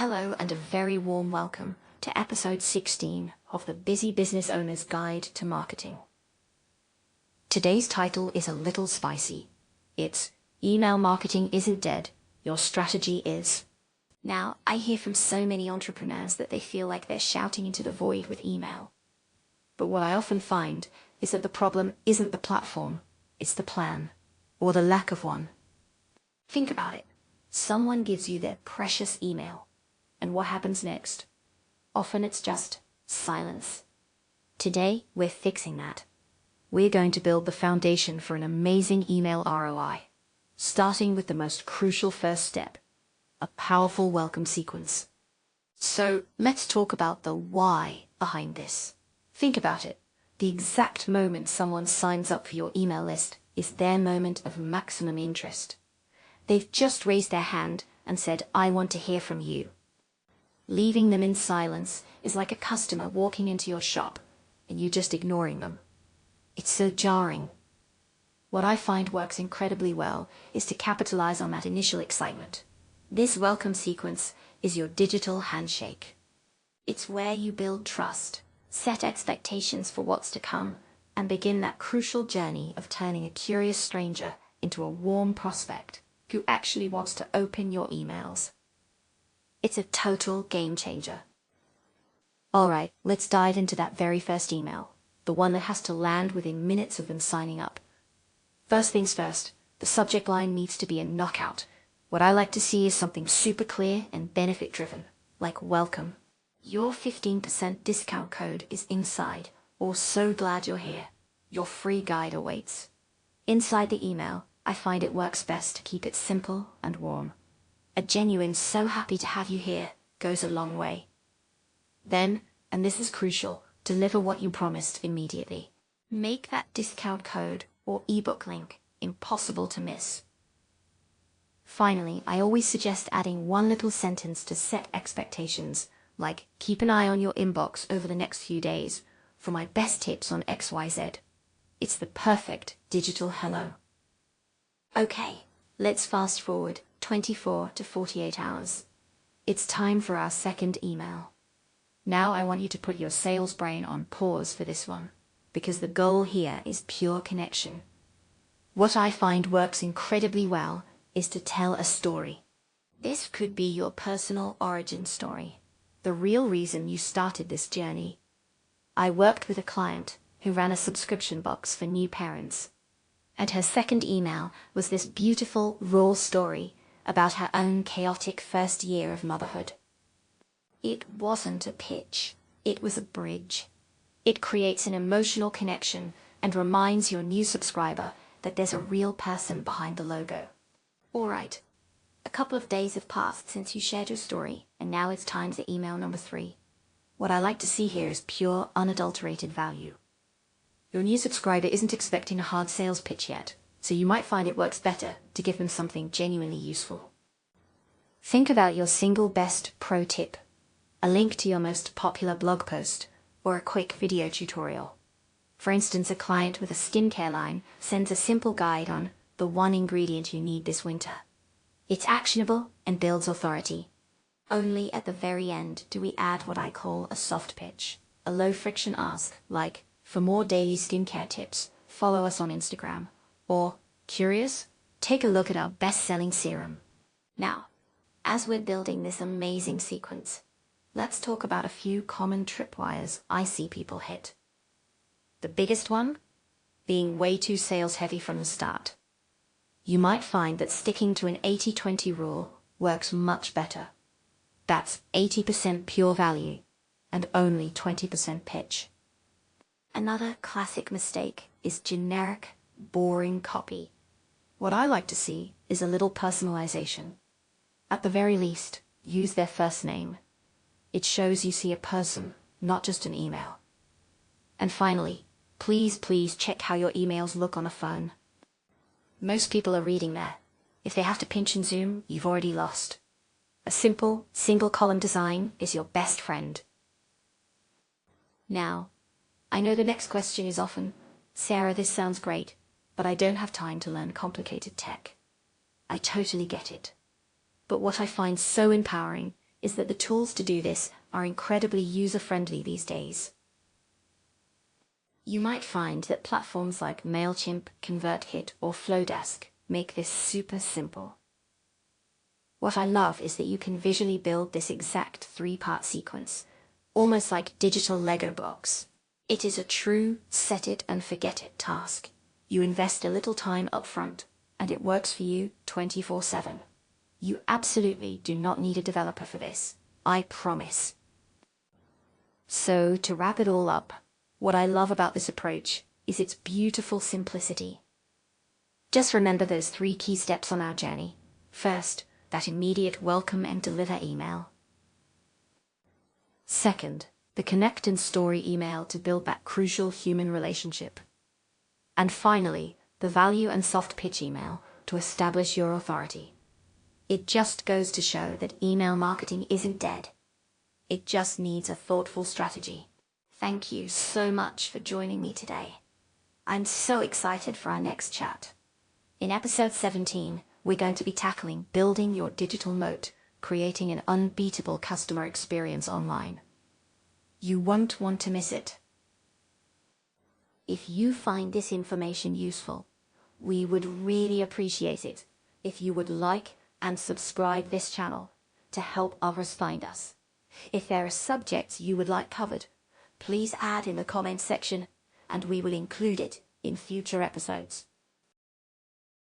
Hello and a very warm welcome to episode 16 of the Busy Business Owner's Guide to Marketing. Today's title is a little spicy. It's Email Marketing Isn't Dead, Your Strategy Is. Now, I hear from so many entrepreneurs that they feel like they're shouting into the void with email. But what I often find is that the problem isn't the platform, it's the plan, or the lack of one. Think about it. Someone gives you their precious email. And what happens next? Often it's just silence. Today, we're fixing that. We're going to build the foundation for an amazing email ROI, starting with the most crucial first step, a powerful welcome sequence. So let's talk about the why behind this. Think about it. The exact moment someone signs up for your email list is their moment of maximum interest. They've just raised their hand and said, "I want to hear from you." Leaving them in silence is like a customer walking into your shop and you just ignoring them. It's so jarring. What I find works incredibly well is to capitalize on that initial excitement. This welcome sequence is your digital handshake. It's where you build trust, set expectations for what's to come, and begin that crucial journey of turning a curious stranger into a warm prospect who actually wants to open your emails. It's a total game changer. Alright, let's dive into that very first email, the one that has to land within minutes of them signing up. First things first, the subject line needs to be a knockout. What I like to see is something super clear and benefit driven, like welcome. Your 15% discount code is inside, or so glad you're here. Your free guide awaits. Inside the email, I find it works best to keep it simple and warm. A genuine "so happy to have you here" goes a long way. Then, and this is crucial, deliver what you promised immediately. Make that discount code or ebook link impossible to miss. Finally, I always suggest adding one little sentence to set expectations, like "keep an eye on your inbox over the next few days for my best tips on XYZ. It's the perfect digital hello. Okay, let's fast forward 24 to 48 hours. It's time for our second email. Now I want you to put your sales brain on pause for this one, because the goal here is pure connection. What I find works incredibly well is to tell a story. This could be your personal origin story, the real reason you started this journey. I worked with a client who ran a subscription box for new parents, and her second email was this beautiful, raw story about her own chaotic first year of motherhood. It wasn't a pitch, it was a bridge. It creates an emotional connection and reminds your new subscriber that there's a real person behind the logo. Alright, a couple of days have passed since you shared your story, and now it's time for email number 3. What I like to see here is pure, unadulterated value. Your new subscriber isn't expecting a hard sales pitch yet, so you might find it works better to give them something genuinely useful. Think about your single best pro tip, a link to your most popular blog post, or a quick video tutorial. For instance, a client with a skincare line sends a simple guide on the one ingredient you need this winter. It's actionable and builds authority. Only at the very end do we add what I call a soft pitch, a low-friction ask like, "For more daily skincare tips, follow us on Instagram." Or, "Curious? Take a look at our best-selling serum." Now, as we're building this amazing sequence, let's talk about a few common tripwires I see people hit. The biggest one? Being way too sales-heavy from the start. You might find that sticking to an 80-20 rule works much better. That's 80% pure value and only 20% pitch. Another classic mistake is generic, boring copy. What I like to see is a little personalization. At the very least, use their first name. It shows you see a person, not just an email. And finally, please check how your emails look on a phone. Most people are reading there. If they have to pinch and zoom, you've already lost. A simple, single-column design is your best friend. Now, I know the next question is often, "Sarah, this sounds great, but I don't have time to learn complicated tech." I totally get it. But what I find so empowering is that the tools to do this are incredibly user-friendly these days. You might find that platforms like MailChimp, ConvertKit, or Flodesk make this super simple. What I love is that you can visually build this exact three-part sequence, almost like digital Lego blocks. It is a true set-it-and-forget-it task. You invest a little time up front, and it works for you 24/7. You absolutely do not need a developer for this, I promise. So, to wrap it all up, what I love about this approach is its beautiful simplicity. Just remember those 3 key steps on our journey. First, that immediate welcome and deliver email. Second, the connect and story email to build that crucial human relationship. And finally, the value and soft pitch email to establish your authority. It just goes to show that email marketing isn't dead. It just needs a thoughtful strategy. Thank you so much for joining me today. I'm so excited for our next chat. In episode 17, we're going to be tackling building your digital moat, creating an unbeatable customer experience online. You won't want to miss it. If you find this information useful, we would really appreciate it if you would like and subscribe this channel to help others find us. If there are subjects you would like covered, please add in the comments section and we will include it in future episodes.